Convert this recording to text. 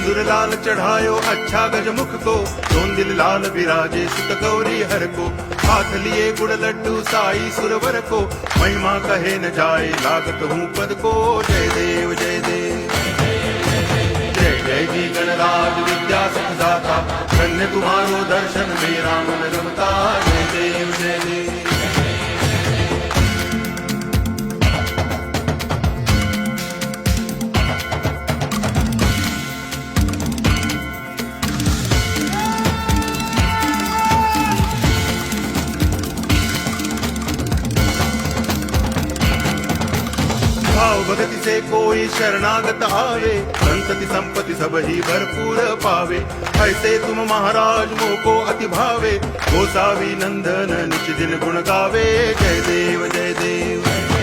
सिंदूर लाल चढ़ायो अच्छा गजमुख को, दोन दिल लाल विराजे सुत गौरी हर को। हाथ लिए गुड़ लड्डू साई सुरवर को, महिमा कहे न जाए लागत हूँ पद को। जय देव जय देव जय जय जी गणराज विद्या सुखदाता, धन्य तुम्हारो दर्शन मेरा मन रमता। जय देव जय देव। भाव भगति से कोई शरणागत आवे, संतति संपत्ति सब ही भरपूर पावे। ऐसे तुम महाराज मोको अति भावे, गोसावी नंदन निच दिन गुण गावे। जय देव जय देव।